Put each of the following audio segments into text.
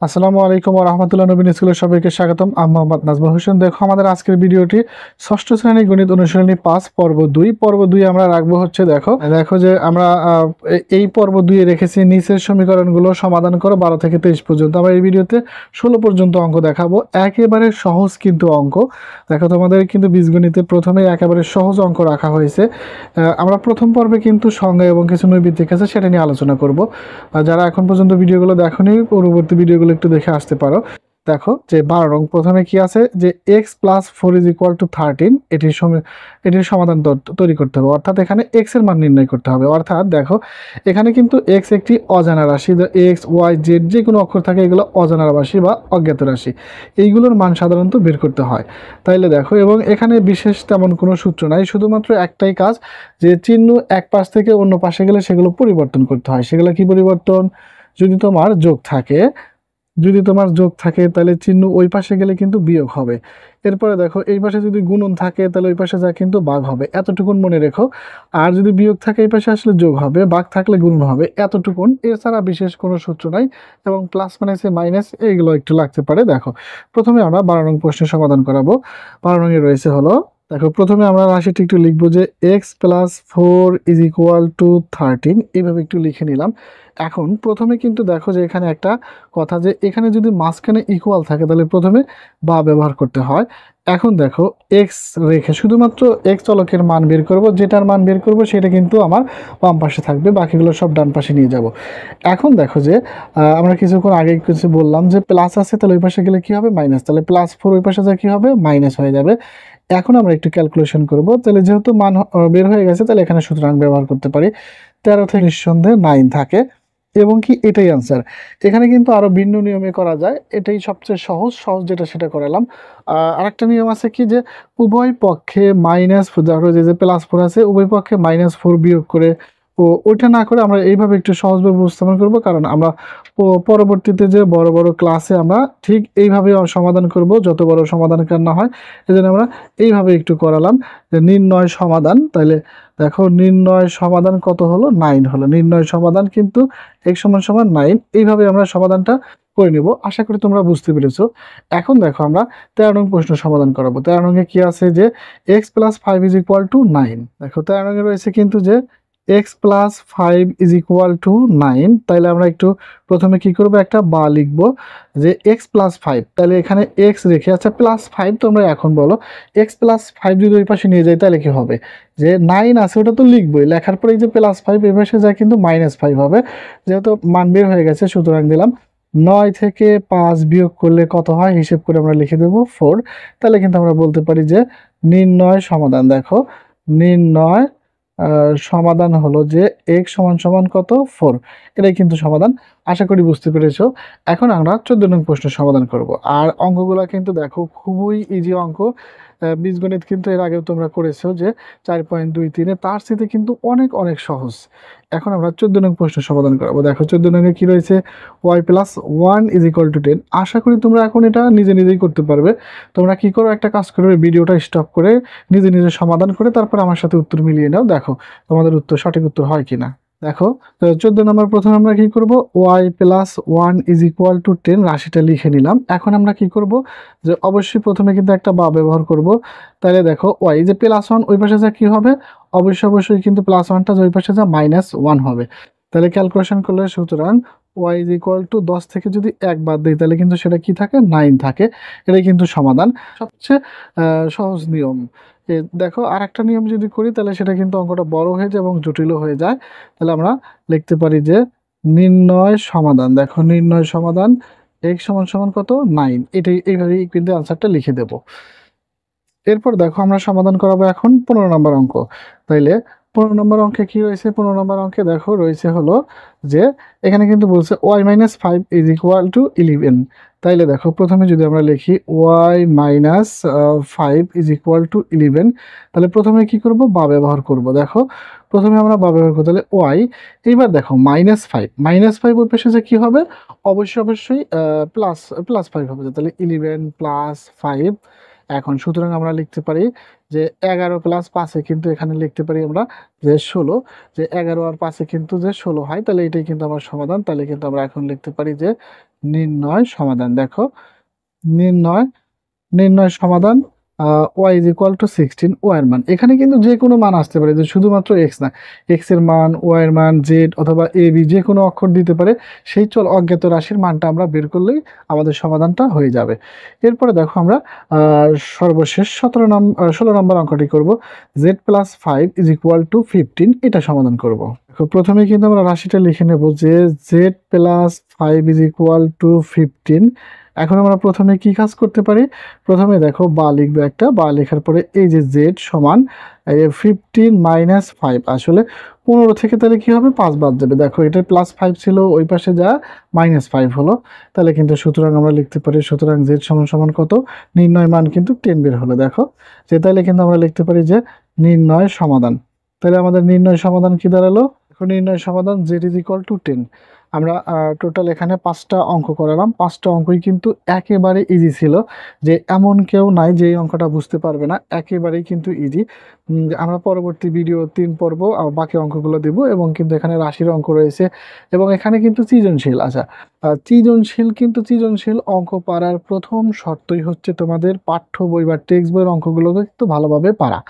আসসালামু আলাইকুম ওয়া রাহমাতুল্লাহি নবীন স্কুলের সবাইকে স্বাগতম। আমি মোহাম্মদ নাজমুল হোসেন। দেখো আমাদের আজকের ভিডিওটি ষষ্ঠ শ্রেণী গণিত অনুশীলনী ৫ পর্ব ২ আমরা রাখবো হচ্ছে দেখো যে আমরা এই পর্ব ২ এ রেখেছি নিচের সমীকরণগুলো সমাধান করো ১২ থেকে ২৩ পর্যন্ত। আমরা এই ভিডিওতে ১৬ পর্যন্ত অঙ্ক দেখাবো। একেবারে সহজ কিন্তু অঙ্ক। দেখো তোমাদের কিন্তু বীজগণিতে প্রথমেই একেবারে সহজ অঙ্ক রাখা হয়েছে। আমরা প্রথম পর্বে কিন্তু সংজ্ঞা এবং কিছু নৈবিত্তিক আছে সেটা নিয়ে আলোচনা করব। যারা এখন পর্যন্ত ভিডিওগুলো দেখোনি পরবর্তী ভিডিওগুলো একটু দেখে আসতে পারো। দেখো যে 12 নং প্রথমে কি আছে যে x + 4 = 13 এটির সমাধান তৈরি করতে হবে, অর্থাৎ এখানে x এর মান নির্ণয় করতে হবে। অর্থাৎ দেখো এখানে কিন্তু x একটি অজানা রাশি, x y z যে কোনো অক্ষর থাকে এগুলো অজানা রাশি বা অজ্ঞাত রাশি, এইগুলোর মান সাধারণত বের করতে হয়। তাইলে দেখো, এবং এখানে বিশেষ তেমন কোনো সূত্র নাই, শুধুমাত্র একটাই কাজ যে চিহ্ন এক পাশ থেকে অন্য পাশে গেলে সেগুলো পরিবর্তন করতে হয়। সেগুলো কি পরিবর্তন? যদি তোমার যোগ থাকে তাহলে চিহ্ন ওই পাশে গেলে কিন্তু বিয়োগ হবে। এরপরে দেখো এই পাশে যদি গুণন থাকে তাহলে ওই পাশে যা কিন্তু ভাগ হবে, এতটুকুন মনে রেখো। আর যদি বিয়োগ থাকে এই পাশে আসলে যোগ হবে, ভাগ থাকলে গুণন হবে, এতটুকুন। এছাড়া বিশেষ কোনো সূত্র নাই। এবং প্লাস মাইনাসে মাইনাস এইগুলো একটু লাগতে পারে। দেখো প্রথমে আমরা 12 নং প্রশ্নের সমাধান করাবো। 12 নং এ রয়েছে হলো, দেখো প্রথমে আমরা রাশিটি একটু লিখবো যে x + 4 = 13, এইভাবে একটু লিখে নিলাম। এখন প্রথমে কিন্তু দেখো যে এখানে একটা কথা, যে এখানে যদি মাঝখানে ইকুয়াল থাকে তাহলে প্রথমে বা ব্যবহার করতে হয়। এখন দেখো এক্স রেখে শুধুমাত্র এক্স চলকের মান বের করব, যেটার মান বের করব সেটা কিন্তু আমার বাম পাশে থাকবে, বাকিগুলো সব ডান পাশে নিয়ে যাব। এখন দেখো যে আমরা কিছুক্ষণ আগে কিছু বললাম যে প্লাস আছে, তাহলে ওই পাশে গেলে কি হবে? মাইনাস। তাহলে +4 ওই পাশে যা কি হবে? মাইনাস হয়ে যাবে। এখন আমরা একটু ক্যালকুলেশন করব। তাহলে যেহেতু মান বের হয়ে গেছে তাহলে এখানে সুতরাং ব্যবহার করতে পারি। 13 থেকে নিঃসন্দেহে 9 থাকে এবং কি এটাই আনসার। এখানে কিন্তু আরো ভিন্ন নিয়মে করা যায়, এটাই সবচেয়ে সহজ যেটা সেটা করালাম। আরেকটা নিয়ম আছে কি, যে উভয় পক্ষে মাইনাস, ধরো যে +4 আছে, উভয় পক্ষে -4 বিয়োগ করে, ওইটা না করে আমরা এইভাবে একটু সহজভাবে উপস্থাপন করব, কারণ আমরা পরবর্তীতে যে বড় বড় ক্লাসে আমরা ঠিক এইভাবে সমাধান করব, যত বড় সমাধান না হয়। এজন্য আমরা এইভাবে একটু করালাম যে নির্ণয় সমাধান। তাহলে দেখো নির্ণয় সমাধান কত হলো? 9 হলো। নির্ণয় সমাধান কিন্তু x = 9। এইভাবে আমরা সমাধানটা করে নেব। আশা করি তোমরা বুঝতে পেরেছো। এখন দেখো আমরা 13 নং প্রশ্ন সমাধান করাবো। 13 নং এ কি আছে যে x + 5 = 9। দেখো 13 নং এ রয়েছে কিন্তু যে x + 5 = 9। তাইলে আমরা একটু প্রথমে কি করব? একটা বা লিখব যে x + 5, তাহলে এখানে x রেখে, আচ্ছা +5 তোমরা এখন বলো x + 5 যদি ওই পাশে নিয়ে যাই তাহলে কি হবে? যে 9 আছে ওটা তো লিখবই, লেখার পরে এই যে +5 এই পাশে যায় কিন্তু -5 হবে। যেহেতু মান বের হয়ে গেছে সুতরাং দিলাম 9 থেকে 5 বিয়োগ করলে কত হয় হিসেব করে আমরা লিখে দেব 4। তাহলে কিন্তু আমরা বলতে পারি যে নির্ণয় সমাধান। দেখো নির্ণয় সমাধান হলো যে x = কত? 4। এটাই কিন্তু সমাধান। আশা করি বুঝতে পেরেছো। এখন আমরা 14 নং প্রশ্নের সমাধান করব। আর অঙ্কগুলা কিন্তু দেখো খুবই ইজি অঙ্ক। বীজগণিত কিন্তু এর আগেও তোমরা করেছো যে 4.23 এ, তার চেয়ে কিন্তু অনেক সহজ। এখন আমরা 14 নং প্রশ্নের সমাধান করাবো। দেখো 14 নং এ কি রয়েছে? y + 1 = 10। আশা করি তোমরা এখন এটা নিজেই করতে পারবে। তোমরা কি করো? একটা কাজ করবে, ভিডিওটা স্টপ করে নিজে সমাধান করে তারপর আমার সাথে উত্তর মিলিয়ে নাও। দেখো তোমাদের সঠিক উত্তর হয় কিনা। দেখো 14 নম্বর প্রথমে আমরা কি করব? y + 1 = 10 রাশিটা লিখে নিলাম। এখন আমরা কি করব? যে অবশ্যই প্রথমে কিন্তু একটা বা ব্যবহার করব। তাহলে দেখো y যে +1 ওই পাশে যা কি হবে? অবশ্যই কিন্তু +1টা যে ওই পাশে যা -1 হবে। তাহলে ক্যালকুলেশন করলে সুতরাং y = 10 থেকে যদি 1 বাদ দেই তাহলে কিন্তু সেটা কি থাকে? 9 থাকে। এটাই কিন্তু সমাধান। সবচেয়ে সহজ নিয়ম। দেখো আরেকটা নিয়ম যদি করি তাহলে সেটা কিন্তু অঙ্কটা বড় হয়ে যায় এবং জটিলও হয়ে যায়। তাহলে আমরা লিখতে পারি যে নির্ণয় সমাধান। দেখো নির্ণয় সমাধান x = কত? 9। এইভাবেই কিন্তু আনসারটা লিখে দেব। এরপর দেখো আমরা সমাধান করাবো এখন 15 নম্বর অঙ্ক। তাইলে 15 নম্বর অঙ্কে কি রয়েছে? 15 নম্বর অঙ্কে দেখো রয়েছে হলো যে এখানে কিন্তু বলছে y - 5 = 11। তাইলে দেখো প্রথমে যদি আমরা লিখি y - 5 = 11, তাহলে প্রথমে কি করব? বা ব্যবহার করব। দেখো প্রথমে আমরা বা ব্যবহার করব, তাহলে y, এইবার দেখো -5 ওই পাশে যে কি হবে? অবশ্যই প্লাস 5 হবে। তাহলে 11 + 5 এখন সুতরাং আমরা লিখতে পারি যে 11 প্লাস 5-এ কিন্তু এখানে লিখতে পারি আমরা যে 16, যে 11 আর 5-এ কিন্তু যে 16 হয়, তাহলে এটাই কিন্তু আমার সমাধান। তাহলে কিন্তু আমরা এখন লিখতে পারি যে নির্ণয় সমাধান। দেখো নির্ণয় নির্ণয় সমাধান Y is equal to 16, Y এর মান এখানে কিন্তু যে কোনো মান আসতে পারে, যে শুধুমাত্র এক্স না, এক্স এর মান, ওয়াই এর মান, জেড অথবা এ বি যে কোনো অক্ষর দিতে পারে। সেই চল অজ্ঞাত রাশির মানটা আমরা বের করলেই আমাদের সমাধানটা হয়ে যাবে। এরপরে দেখো আমরা সর্বশেষ 16 নম্বর অঙ্কটি করব। Z plus 5 is equal two 15, এটা সমাধান করব। দেখো প্রথমে কিন্তু আমরা রাশিটা লিখে নেব যে Z plus 5 is equal two 15। এখন আমরা প্রথমে কি কাজ করতে পারি, প্রথমে দেখো বা লিখবে একটা, বা লেখার পরে এই যে জেড সমান 15 মাইনাস 5, আসলে 15 থেকে তাহলে কি হবে 5 বাদ যাবে। দেখো এটা প্লাস 5 ছিল, ওই পাশে যা মাইনাস 5 হলো, তাহলে কিন্তু সুতরাং আমরা লিখতে পারি সুতরাং জেড সমান সমান কত, নির্ণয় মান কিন্তু 10 বের হলো। দেখো যে তাহলে কিন্তু আমরা লিখতে পারি যে নির্ণয় সমাধান। তাহলে আমাদের নির্ণয় সমাধান কি দাঁড়ালো, এখন নির্ণয় সমাধান জেড ইজ ইকুয়াল টু 10। আমরা টোটাল এখানে 5টা অঙ্ক করালাম, 5টা অঙ্কই কিন্তু একেবারে ইজি ছিল, যে এমন কেউ নাই যে এই অঙ্কটা বুঝতে পারবে না, একেবারেই কিন্তু ইজি। আমরা পরবর্তী ভিডিও 3 পর্ব বাকি অঙ্কগুলো দেব, এবং কিন্তু এখানে রাশির অঙ্ক রয়েছে, এবং এখানে কিন্তু সৃজনশীল। আচ্ছা, সৃজনশীল অঙ্ক পারার প্রথম শর্তই হচ্ছে তোমাদের পাঠ্য বই বা টেক্সট বইয়ের অঙ্কগুলোকে একটু ভালোভাবে পারা।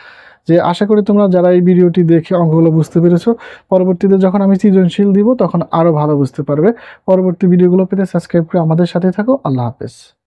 যে আশা করি তোমরা যারা এই ভিডিওটি দেখে অঙ্কগুলো বুঝতে পেরেছো, পরবর্তীতে যখন আমি সৃজনশীল দিব তখন আরো ভালো বুঝতে পারবে। পরবর্তী ভিডিওগুলো পেতে সাবস্ক্রাইব করে আমাদের সাথে থাকো। আল্লাহ হাফেজ।